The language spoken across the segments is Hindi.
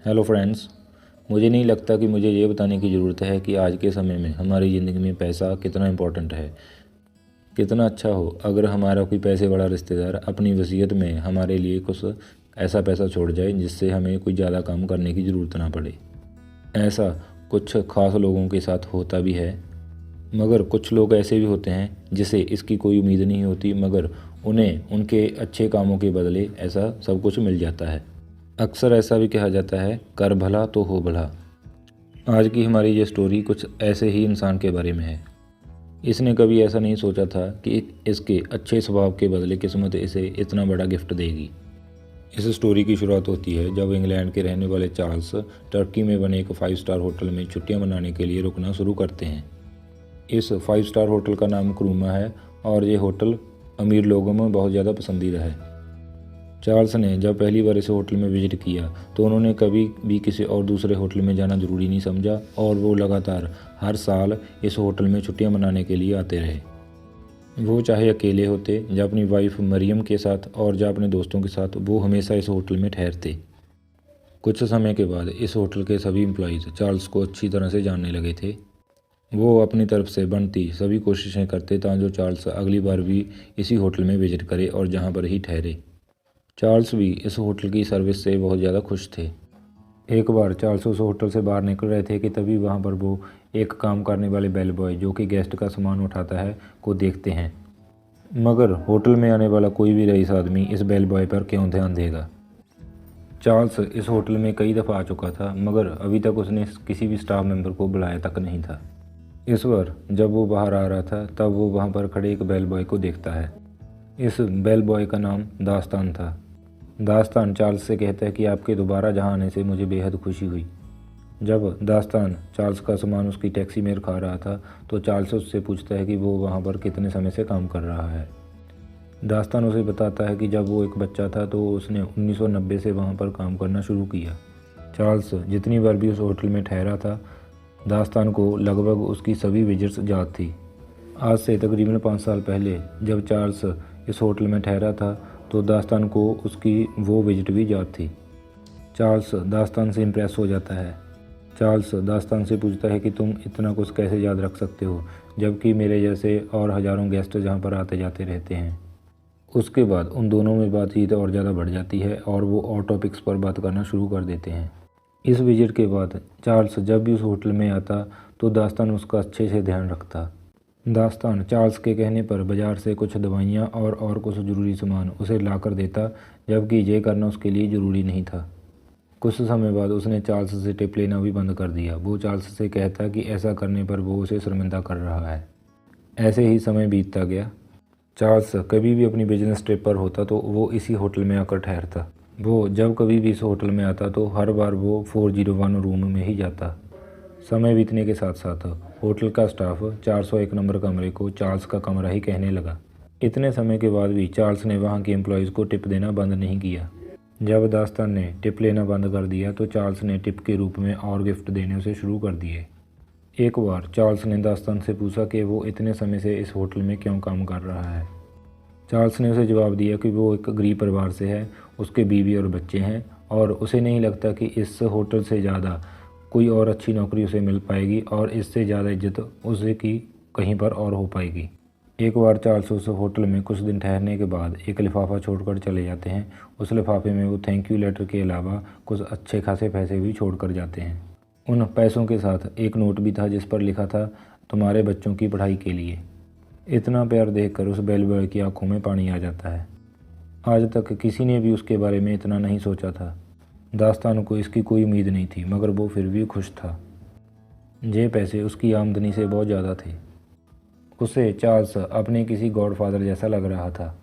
Hello friends. मुझे नहीं लगता कि मुझे ये बताने की ज़रूरत है कि आज के समय में हमारी ज़िंदगी में पैसा कितना इम्पोर्टेंट है। कितना अच्छा हो अगर हमारा कोई पैसे वाला रिश्तेदार अपनी वसीयत में हमारे लिए कुछ ऐसा पैसा छोड़ जाए जिससे हमें कोई ज़्यादा काम करने की ज़रूरत ना पड़े। ऐसा कुछ ख़ास लोगों के साथ होता भी है, मगर कुछ लोग ऐसे भी होते हैं जिसे इसकी कोई उम्मीद नहीं होती, मगर उन्हें उनके अच्छे कामों के बदले ऐसा सब कुछ मिल जाता है। अक्सर ऐसा भी कहा जाता है, कर भला तो हो भला। आज की हमारी ये स्टोरी कुछ ऐसे ही इंसान के बारे में है। इसने कभी ऐसा नहीं सोचा था कि इसके अच्छे स्वभाव के बदले किस्मत इसे इतना बड़ा गिफ्ट देगी। इस स्टोरी की शुरुआत होती है जब इंग्लैंड के रहने वाले चार्ल्स टर्की में बने एक 5 स्टार होटल में छुट्टियां मनाने के लिए रुकना शुरू करते हैं। इस 5 स्टार होटल का नाम क्रूमा है और ये होटल अमीर लोगों में बहुत ज़्यादा पसंदीदा है। चार्ल्स ने जब पहली बार इस होटल में विजिट किया तो उन्होंने कभी भी किसी और दूसरे होटल में जाना ज़रूरी नहीं समझा और वो लगातार हर साल इस होटल में छुट्टियां मनाने के लिए आते रहे। वो चाहे अकेले होते या अपनी वाइफ मरियम के साथ और या अपने दोस्तों के साथ, वो हमेशा इस होटल में ठहरते। कुछ समय के बाद इस होटल के सभी एम्प्लॉयज़ चार्ल्स को अच्छी तरह से जानने लगे थे। वो अपनी तरफ से बनती सभी कोशिशें करते ताकि चार्ल्स अगली बार भी इसी होटल में विजिट करे और जहाँ पर ही ठहरे। चार्ल्स भी इस होटल की सर्विस से बहुत ज़्यादा खुश थे। एक बार चार्ल्स उस होटल से बाहर निकल रहे थे कि तभी वहाँ पर वो एक काम करने वाले बेल बॉय जो कि गेस्ट का सामान उठाता है को देखते हैं। मगर होटल में आने वाला कोई भी रईस आदमी इस बेल बॉय पर क्यों ध्यान देगा। चार्ल्स इस होटल में कई दफ़ा आ चुका था, मगर अभी तक उसने किसी भी स्टाफ मेंबर को बुलाया तक नहीं था। इस बार जब वो बाहर आ रहा था तब वो वहाँ पर खड़े एक बेल बॉय को देखता है। इस बेल बॉय का नाम दास्तान था। दास्तान चार्ल्स से कहता है कि आपके दोबारा जहाँ आने से मुझे बेहद खुशी हुई। जब दास्तान चार्ल्स का सामान उसकी टैक्सी में रखा रहा था तो चार्ल्स उससे पूछता है कि वो वहाँ पर कितने समय से काम कर रहा है। दास्तान उसे बताता है कि जब वो एक बच्चा था तो उसने 1990 से वहाँ पर काम करना शुरू किया। चार्ल्स जितनी बार भी उस होटल में ठहरा था, दास्तान को लगभग उसकी सभी विजिट्स याद थी। आज से तकरीबन 5 साल पहले जब चार्ल्स इस होटल में ठहरा था तो दास्तान को उसकी वो विजिट भी याद थी। चार्ल्स दास्तान से इम्प्रेस हो जाता है। चार्ल्स दास्तान से पूछता है कि तुम इतना कुछ कैसे याद रख सकते हो, जबकि मेरे जैसे और हज़ारों गेस्ट जहाँ पर आते जाते रहते हैं। उसके बाद उन दोनों में बातचीत और ज़्यादा बढ़ जाती है और वो और टॉपिक्स पर बात करना शुरू कर देते हैं। इस विजिट के बाद चार्ल्स जब भी उस होटल में आता तो दास्तान उसका अच्छे से ध्यान रखता। दास्तान चार्ल्स के कहने पर बाज़ार से कुछ दवाइयाँ और कुछ ज़रूरी सामान उसे ला कर देता, जबकि ये करना उसके लिए ज़रूरी नहीं था। कुछ समय बाद उसने चार्ल्स से टिप लेना भी बंद कर दिया। वो चार्ल्स से कहता कि ऐसा करने पर वो उसे शर्मिंदा कर रहा है। ऐसे ही समय बीतता गया। चार्ल्स कभी भी अपनी बिजनेस ट्रिप पर होता तो वो इसी होटल में आकर ठहरता। वो जब कभी भी इस होटल में आता तो हर बार वो 401 रूम में ही जाता। समय बीतने के साथ साथ होटल का स्टाफ 401 नंबर कमरे को चार्ल्स का कमरा ही कहने लगा। इतने समय के बाद भी चार्ल्स ने वहाँ के एम्प्लॉयज़ को टिप देना बंद नहीं किया। जब दास्तान ने टिप लेना बंद कर दिया तो चार्ल्स ने टिप के रूप में और गिफ्ट देने उसे शुरू कर दिए। एक बार चार्ल्स ने दास्तान से पूछा कि वो इतने समय से इस होटल में क्यों काम कर रहा है। चार्ल्स ने उसे जवाब दिया कि वो एक गरीब परिवार से है, उसके बीवी और बच्चे हैं और उसे नहीं लगता कि इस होटल से ज़्यादा कोई और अच्छी नौकरी उसे मिल पाएगी और इससे ज़्यादा इज्जत उसे की कहीं पर और हो पाएगी। एक बार चार्ल्स उस होटल में कुछ दिन ठहरने के बाद एक लिफाफा छोड़कर चले जाते हैं। उस लिफाफे में वो थैंक यू लेटर के अलावा कुछ अच्छे खासे पैसे भी छोड़ कर जाते हैं। उन पैसों के साथ एक नोट भी था जिस पर लिखा था, तुम्हारे बच्चों की पढ़ाई के लिए। इतना प्यार देखकर उस बेल बॉय की आंखों में पानी आ जाता है। आज तक किसी ने भी उसके बारे में इतना नहीं सोचा था। दास्तान को इसकी कोई उम्मीद नहीं थी, मगर वो फिर भी खुश था। ये पैसे उसकी आमदनी से बहुत ज़्यादा थे। उसे चार्ल्स अपने किसी गॉडफादर जैसा लग रहा था।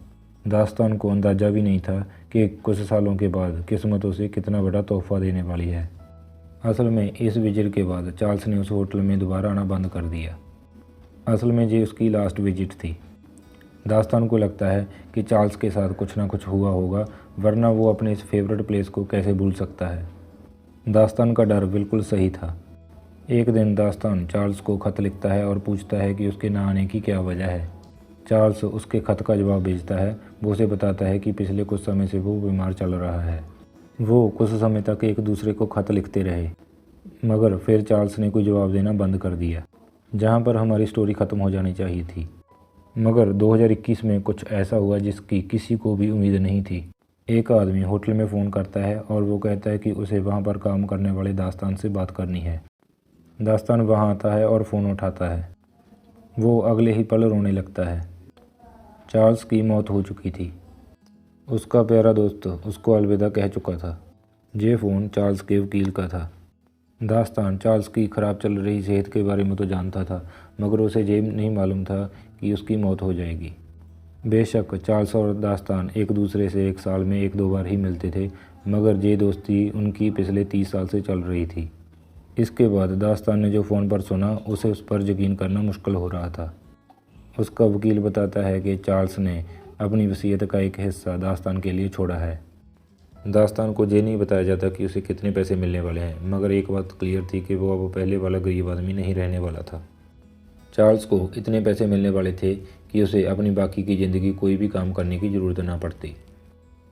दास्तान को अंदाज़ा भी नहीं था कि कुछ सालों के बाद किस्मत उसे कितना बड़ा तोहफ़ा देने वाली है। असल में इस विजिट के बाद चार्ल्स ने उस होटल में दोबारा आना बंद कर दिया। असल में ये उसकी लास्ट विजिट थी। दास्तान को लगता है कि चार्ल्स के साथ कुछ ना कुछ हुआ होगा, वरना वो अपने इस फेवरेट प्लेस को कैसे भूल सकता है। दास्तान का डर बिल्कुल सही था। एक दिन दास्तान चार्ल्स को खत लिखता है और पूछता है कि उसके ना आने की क्या वजह है। चार्ल्स उसके खत का जवाब भेजता है। वो उसे बताता है कि पिछले कुछ समय से वो बीमार चल रहा है। वो कुछ समय तक एक दूसरे को खत लिखते रहे, मगर फिर चार्ल्स ने कोई जवाब देना बंद कर दिया। जहाँ पर हमारी स्टोरी ख़त्म हो जानी चाहिए थी। मगर 2021 में कुछ ऐसा हुआ जिसकी किसी को भी उम्मीद नहीं थी। एक आदमी होटल में फ़ोन करता है और वो कहता है कि उसे वहाँ पर काम करने वाले दास्तान से बात करनी है। दास्तान वहाँ आता है और फ़ोन उठाता है। वो अगले ही पल रोने लगता है। चार्ल्स की मौत हो चुकी थी। उसका प्यारा दोस्त उसको अलविदा कह चुका था। ये फ़ोन चार्ल्स के वकील का था। दास्तान चार्ल्स की ख़राब चल रही सेहत के बारे में तो जानता था, मगर उसे ये नहीं मालूम था कि उसकी मौत हो जाएगी। बेशक चार्ल्स और दास्तान एक दूसरे से एक साल में 1-2 बार ही मिलते थे, मगर ये दोस्ती उनकी पिछले 30 साल से चल रही थी। इसके बाद दास्तान ने जो फ़ोन पर सुना उसे उस पर यकीन करना मुश्किल हो रहा था। उसका वकील बताता है कि चार्ल्स ने अपनी वसीयत का एक हिस्सा दास्तान के लिए छोड़ा है। दास्तान को ये नहीं बताया जाता कि उसे कितने पैसे मिलने वाले हैं, मगर एक बात क्लियर थी कि वो अब पहले वाला गरीब आदमी नहीं रहने वाला था। चार्ल्स को इतने पैसे मिलने वाले थे कि उसे अपनी बाकी की ज़िंदगी कोई भी काम करने की ज़रूरत ना पड़ती।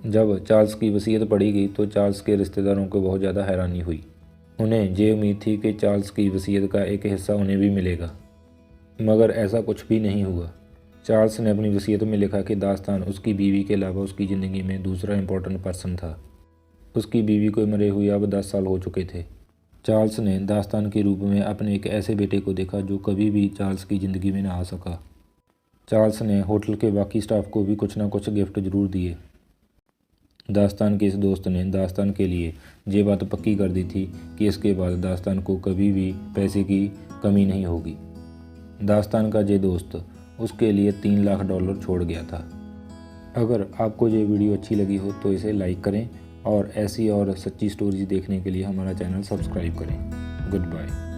जब चार्ल्स की वसीयत पढ़ी गई तो चार्ल्स के रिश्तेदारों को बहुत ज़्यादा हैरानी हुई। उन्हें ये उम्मीद थी कि चार्ल्स की वसीयत का एक हिस्सा उन्हें भी मिलेगा, मगर ऐसा कुछ भी नहीं हुआ। चार्ल्स ने अपनी वसीयत में लिखा कि दास्तान उसकी बीवी के अलावा उसकी ज़िंदगी में दूसरा इम्पोर्टेंट पर्सन था। उसकी बीवी को मरे हुए अब 10 साल हो चुके थे। चार्ल्स ने दास्तान के रूप में अपने एक ऐसे बेटे को देखा जो कभी भी चार्ल्स की ज़िंदगी में ना आ सका। चार्ल्स ने होटल के बाकी स्टाफ को भी कुछ ना कुछ गिफ्ट ज़रूर दिए। दास्तान के इस दोस्त ने दास्तान के लिए ये बात पक्की कर दी थी कि इसके बाद दास्तान को कभी भी पैसे की कमी नहीं होगी। दास्तान का ये दोस्त उसके लिए $3 लाख छोड़ गया था। अगर आपको ये वीडियो अच्छी लगी हो तो इसे लाइक करें और ऐसी और सच्ची स्टोरीज देखने के लिए हमारा चैनल सब्सक्राइब करें। Good bye.